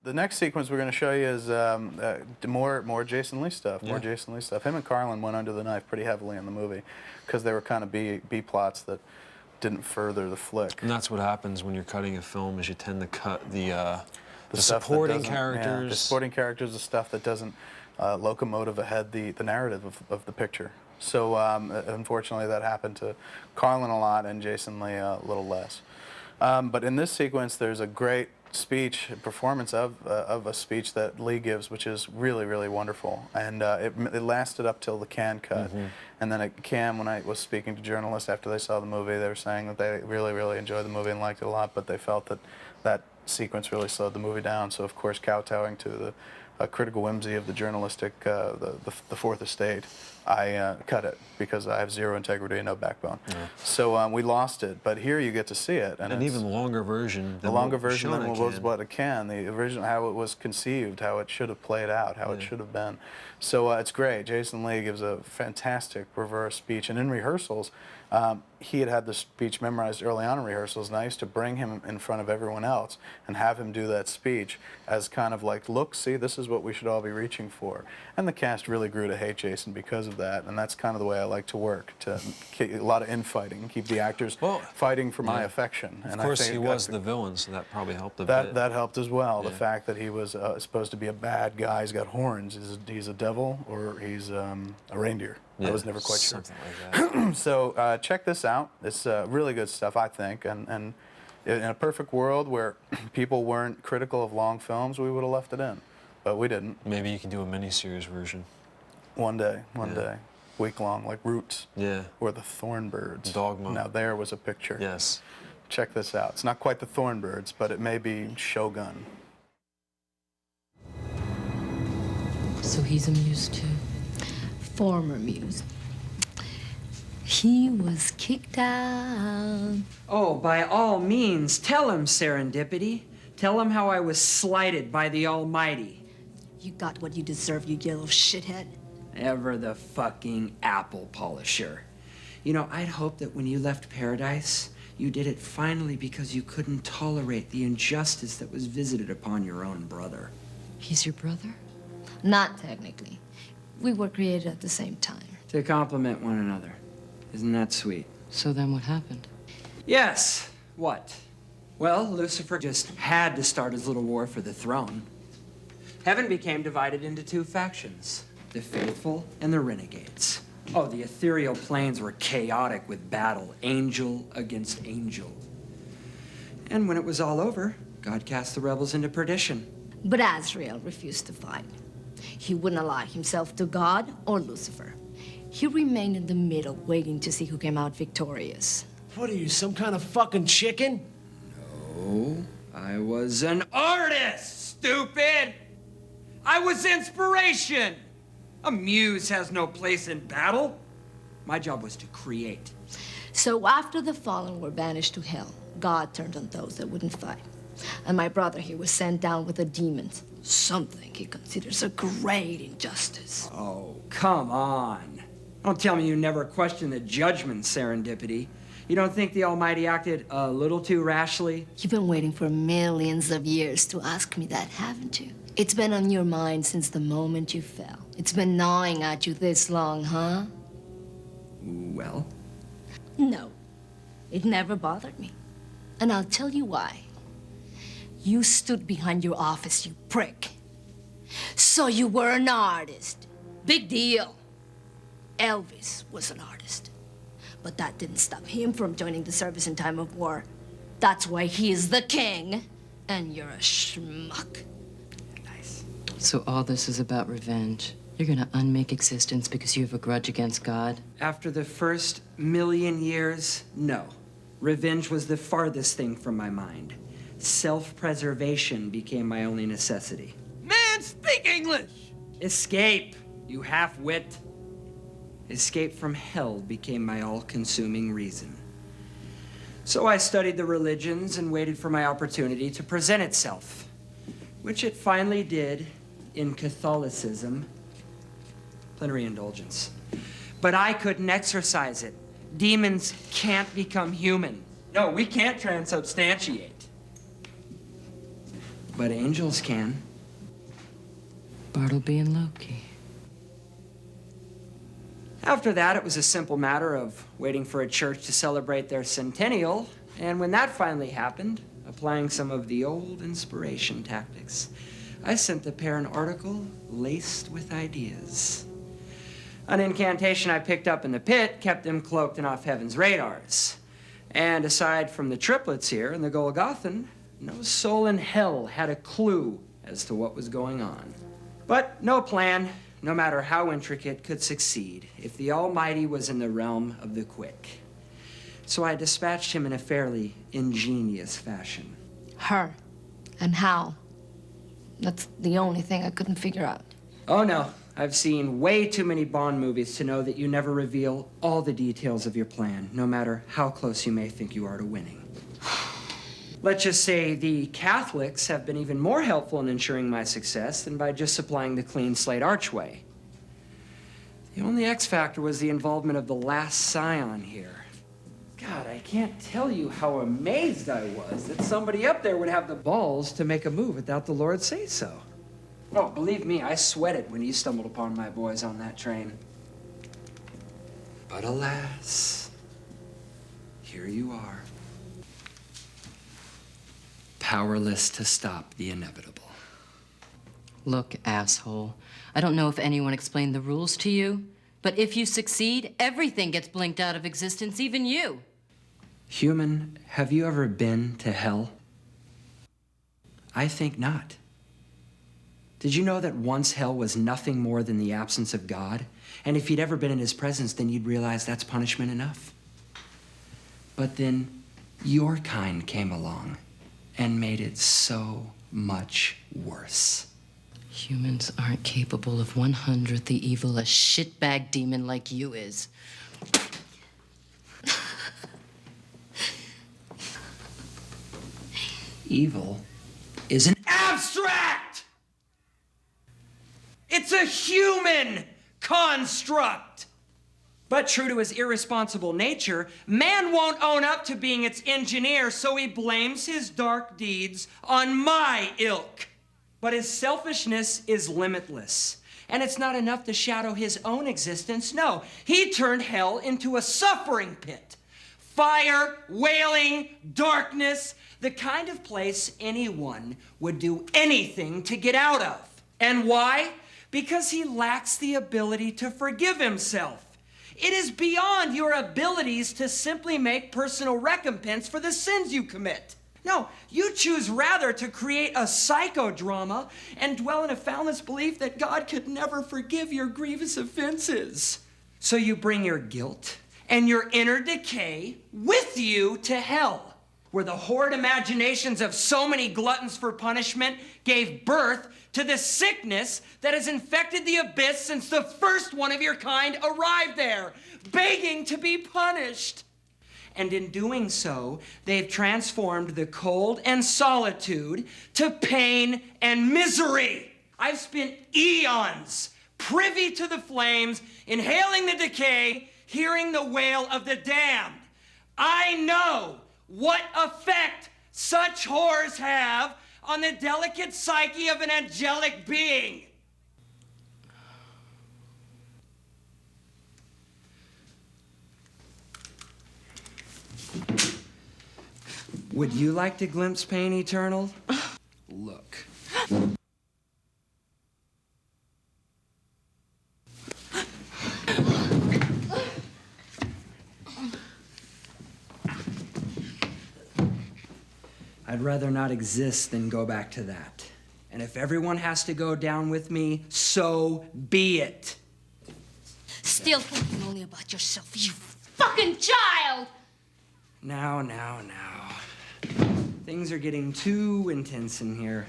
The next sequence we're going to show you is more Jason Lee stuff. More Jason Lee stuff. Him and Carlin went under the knife pretty heavily in the movie because they were kind of B plots that didn't further the flick. And that's what happens when you're cutting a film, is you tend to cut the supporting characters. Yeah, the supporting characters, the stuff that doesn't locomotive ahead the narrative of the picture. So unfortunately that happened to Carlin a lot and Jason Lee a little less. But in this sequence there's a great speech, performance of a speech that Lee gives, which is really, really wonderful. And it lasted up till the Cannes cut. And then at Cannes, when I was speaking to journalists after they saw the movie, they were saying that they really, really enjoyed the movie and liked it a lot, but they felt that that sequence really slowed the movie down. So of course, kowtowing to the critical whimsy of the journalistic, the Fourth Estate, I cut it because I have zero integrity and no backbone. So we lost it, but here you get to see it. And an even longer version. The longer version than was what it can. The original, how it was conceived, how it should have played out, how it should have been. So it's great. Jason Lee gives a fantastic reverse speech, and in rehearsals, he had the speech memorized early on in rehearsals, and I used to bring him in front of everyone else and have him do that speech as kind of like, look, see, this is what we should all be reaching for. And the cast really grew to hate Jason because of that, and that's kind of the way I like to work, to keep a lot of infighting, keep the actors fighting for my affection. And of course, he was the villain, so that probably helped a bit. That helped as well. The fact that he was supposed to be a bad guy, he's got horns, he's a devil, or he's a reindeer. I was never quite sure. Something like that. So check this out. It's really good stuff, I think. And in a perfect world where people weren't critical of long films, we would have left it in. But we didn't. Maybe you can do a miniseries version. One day. Week long, like Roots. Yeah. Or The Thornbirds. Dogma. Now there was a picture. Yes. Check this out. It's not quite The Thornbirds, but it may be Shogun. So he's a muse too? Former muse. He was kicked out. Oh, by all means, tell him, Serendipity. Tell him how I was slighted by the Almighty. You got what you deserve, you yellow shithead. Ever the fucking apple polisher. You know, I'd hoped that when you left paradise, you did it finally because you couldn't tolerate the injustice that was visited upon your own brother. He's your brother? Not technically. We were created at the same time. To complement one another. Isn't that sweet? So then what happened? Yes. What? Well, Lucifer just had to start his little war for the throne. Heaven became divided into two factions, the faithful and the renegades. Oh, the ethereal planes were chaotic with battle, angel against angel. And when it was all over, God cast the rebels into perdition. But Azrael refused to fight. He wouldn't ally himself to God or Lucifer. He remained in the middle, waiting to see who came out victorious. What are you, some kind of fucking chicken? No, I was an artist, stupid! I was inspiration! A muse has no place in battle. My job was to create. So after the fallen were banished to hell, God turned on those that wouldn't fight. And my brother here was sent down with the demons. Something he considers a great injustice. Oh, come on. Don't tell me you never questioned the judgment, Serendipity. You don't think the Almighty acted a little too rashly? You've been waiting for millions of years to ask me that, haven't you? It's been on your mind since the moment you fell. It's been gnawing at you this long, huh? Well? No, it never bothered me. And I'll tell you why. You stood behind your office, you prick. So you were an artist. Big deal. Elvis was an artist. But that didn't stop him from joining the service in time of war. That's why he is the king, and you're a schmuck. Nice. So all this is about revenge. You're gonna unmake existence because you have a grudge against God? After the first 1,000,000 years, no. Revenge was the farthest thing from my mind. Self-preservation became my only necessity. Man, speak English! Escape, you half-wit. Escape from hell became my all-consuming reason. So I studied the religions and waited for my opportunity to present itself, which it finally did in Catholicism. Plenary indulgence. But I couldn't exercise it. Demons can't become human. No, we can't transubstantiate. But angels can. Bartleby and Loki. After that, it was a simple matter of waiting for a church to celebrate their centennial, and when that finally happened, applying some of the old inspiration tactics, I sent the pair an article laced with ideas. An incantation I picked up in the pit kept them cloaked and off heaven's radars. And aside from the triplets here and the Golgothan, no soul in hell had a clue as to what was going on. But no plan, no matter how intricate, could succeed if the Almighty was in the realm of the quick. So I dispatched him in a fairly ingenious fashion. Her. And how? That's the only thing I couldn't figure out. Oh no, I've seen way too many Bond movies to know that you never reveal all the details of your plan, no matter how close you may think you are to winning. Let's just say the Catholics have been even more helpful in ensuring my success than by just supplying the clean slate archway. The only X factor was the involvement of the last scion here. God, I can't tell you how amazed I was that somebody up there would have the balls to make a move without the Lord say so. Oh, believe me, I sweated when he stumbled upon my boys on that train. But alas, here you are. Powerless to stop the inevitable. Look, asshole. I don't know if anyone explained the rules to you, but if you succeed, everything gets blinked out of existence, even you. Human, have you ever been to hell? I think not. Did you know that once hell was nothing more than the absence of God? And if you'd ever been in his presence, then you'd realize that's punishment enough. But then your kind came along and made it so much worse. Humans aren't capable of 1/100th the evil a shitbag demon like you is. Evil is an abstract! It's a human construct! But true to his irresponsible nature, man won't own up to being its engineer, so he blames his dark deeds on my ilk. But his selfishness is limitless. And it's not enough to shadow his own existence. No, he turned hell into a suffering pit. Fire, wailing, darkness, the kind of place anyone would do anything to get out of. And why? Because he lacks the ability to forgive himself. It is beyond your abilities to simply make personal recompense for the sins you commit. No, you choose rather to create a psychodrama and dwell in a foundless belief that God could never forgive your grievous offenses. So you bring your guilt and your inner decay with you to hell, where the horrid imaginations of so many gluttons for punishment gave birth to the sickness that has infected the abyss since the first one of your kind arrived there, begging to be punished. And in doing so, they've transformed the cold and solitude to pain and misery. I've spent eons privy to the flames, inhaling the decay, hearing the wail of the damned. I know what effect such horrors have on the delicate psyche of an angelic being. Would you like to glimpse pain eternal? Look. I'd rather not exist than go back to that. And if everyone has to go down with me, so be it. Still thinking only about yourself, you fucking child! Now. Things are getting too intense in here.